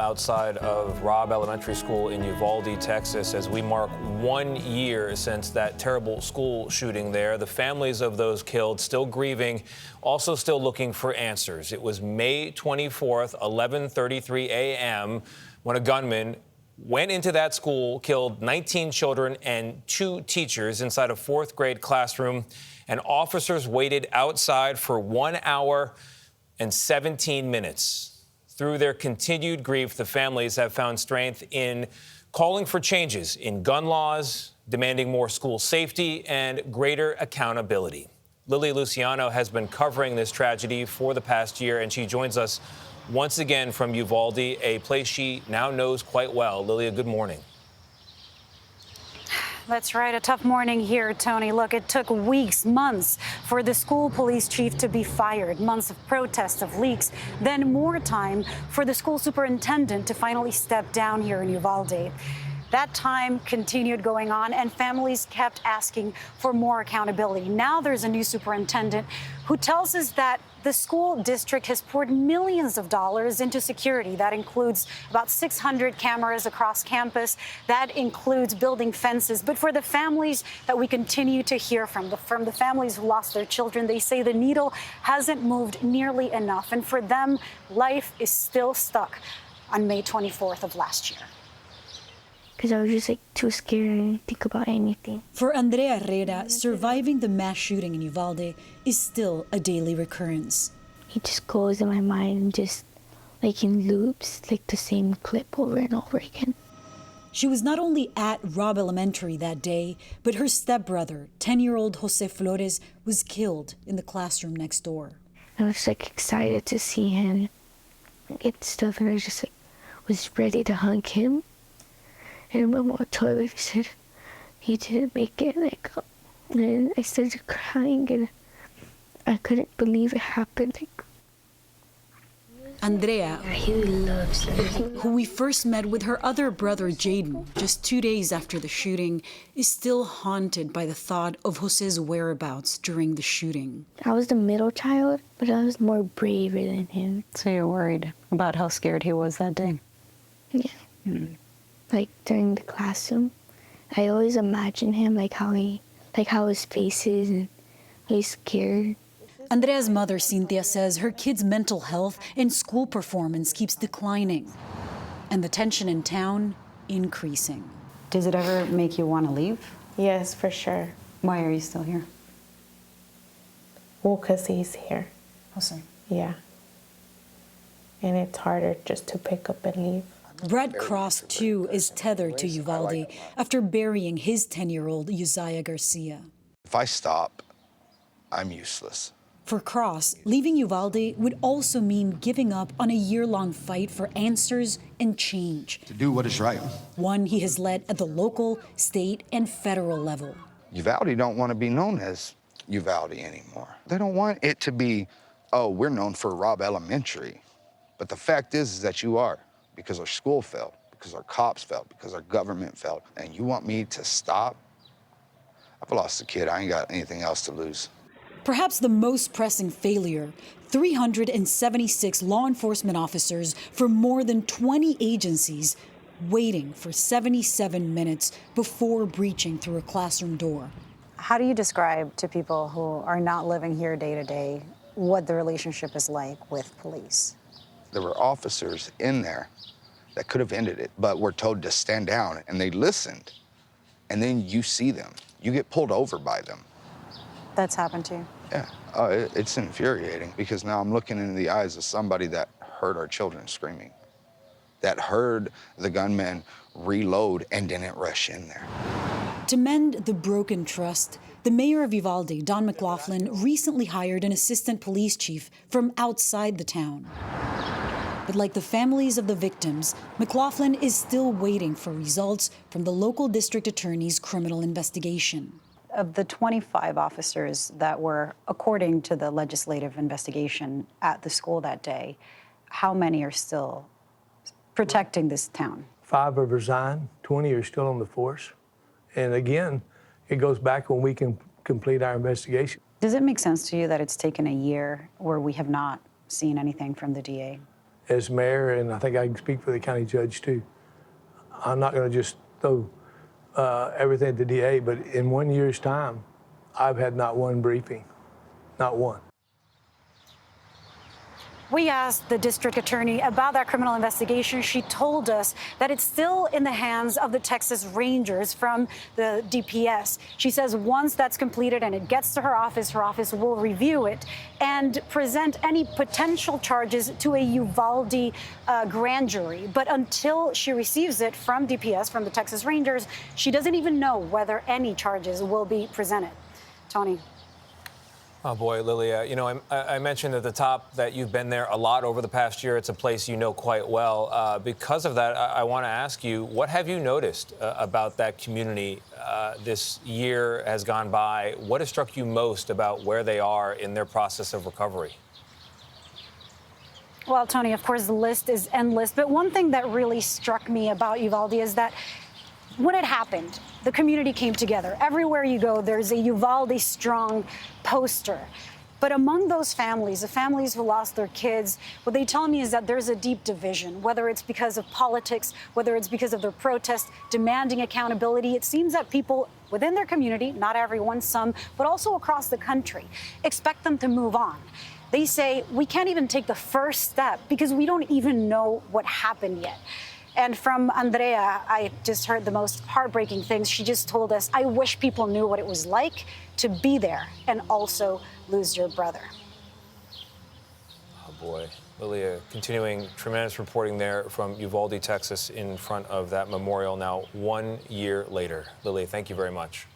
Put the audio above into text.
outside of Robb Elementary School in Uvalde, Texas, as we mark 1 year since that terrible school shooting there. The families of those killed still grieving, also still looking for answers. It was May 24th, 11:33 a.m., when a gunman went into that school, killed 19 children and 2 teachers inside a 4th grade classroom, and officers waited outside for 1 hour and 17 minutes. Through their continued grief, the families have found strength in calling for changes in gun laws, demanding more school safety and greater accountability. Lilia Luciano has been covering this tragedy for the past year, and she joins us once again from Uvalde, a place she now knows quite well. Lilia, good morning. That's right. A tough morning here, Tony. Look, it took weeks, months for the school police chief to be fired, months of protests, of leaks, then more time for the school superintendent to finally step down here in Uvalde. That time continued going on, and families kept asking for more accountability. Now there's a new superintendent who tells us that the school district has poured millions of dollars into security. That includes about 600 cameras across campus. That includes building fences. But for the families that we continue to hear from the families who lost their children, they say the needle hasn't moved nearly enough. And for them, life is still stuck on May 24th of last year. Because I was just too scared to think about anything. For Andrea Herrera, surviving the mass shooting in Uvalde is still a daily recurrence. It just goes in my mind, just in loops, the same clip over and over again. She was not only at Robb Elementary that day, but her stepbrother, 10-year-old Jose Flores, was killed in the classroom next door. I was excited to see him get stuff, and I just was ready to hug him. And my mom told me, she said, he didn't make it. And I started crying, and I couldn't believe it happened. Andrea, He loves everything. who we first met with her other brother, Jaden, just 2 days after the shooting, is still haunted by the thought of Jose's whereabouts during the shooting. I was the middle child, but I was more braver than him. So you're worried about how scared he was that day? Yeah. During the classroom, I always imagine him, how his face is, and he's scared. Andrea's mother, Cynthia, says her kid's mental health and school performance keeps declining, and the tension in town increasing. Does it ever make you want to leave? Yes, for sure. Why are you still here? Well, because he's here. Jose. Yeah. And it's harder just to pick up and leave. Brett Cross, too, is tethered to Uvalde after burying his 10-year-old Uzziah Garcia. If I stop, I'm useless. For Cross, leaving Uvalde would also mean giving up on a year-long fight for answers and change. To do what is right. One he has led at the local, state, and federal level. Uvalde don't want to be known as Uvalde anymore. They don't want it to be, oh, we're known for Robb Elementary. But the fact is that you are. Because our school failed, because our cops failed, because our government failed. And you want me to stop? I've lost a kid. I ain't got anything else to lose. Perhaps the most pressing failure, 376 law enforcement officers from more than 20 agencies waiting for 77 minutes before breaching through a classroom door. How do you describe to people who are not living here day to day what the relationship is like with police? There were officers in there that could have ended it, but were told to stand down, and they listened. And then you see them. You get pulled over by them. That's happened to you? Yeah, it's infuriating, because now I'm looking into the eyes of somebody that heard our children screaming, that heard the gunman reload and didn't rush in there. To mend the broken trust, the mayor of Uvalde, Don McLaughlin, recently hired an assistant police chief from outside the town. But like the families of the victims, McLaughlin is still waiting for results from the local district attorney's criminal investigation. Of the 25 officers that were, according to the legislative investigation at the school that day, how many are still protecting this town? 5 have resigned, 20 are still on the force. And again, it goes back when we can complete our investigation. Does it make sense to you that it's taken a year where we have not seen anything from the DA? as mayor, and I think I can speak for the county judge too, I'm not going to just throw everything at the DA, but in 1 year's time, I've had not one briefing, not one. We asked the district attorney about that criminal investigation. She told us that it's still in the hands of the Texas Rangers from the DPS. She says once that's completed and it gets to her office will review it and present any potential charges to a Uvalde grand jury. But until she receives it from DPS, from the Texas Rangers, she doesn't even know whether any charges will be presented. Tony. Oh, boy, Lilia, you know, I mentioned at the top that you've been there a lot over the past year. It's a place you know quite well. Because of that, I want to ask you, what have you noticed about that community this year has gone by? What has struck you most about where they are in their process of recovery? Well, Tony, of course, the list is endless. But one thing that really struck me about Uvalde is that when it happened, the community came together. Everywhere you go, there's a Uvalde strong poster. But among those families, the families who lost their kids, what they tell me is that there's a deep division, whether it's because of politics, whether it's because of their protest demanding accountability. It seems that people within their community, not everyone, some, but also across the country, expect them to move on. They say, we can't even take the first step because we don't even know what happened yet. And from Andrea, I just heard the most heartbreaking things. She just told us, I wish people knew what it was like to be there and also lose your brother. Oh, boy. Lilia, continuing tremendous reporting there from Uvalde, Texas, in front of that memorial now 1 year later. Lilia, thank you very much.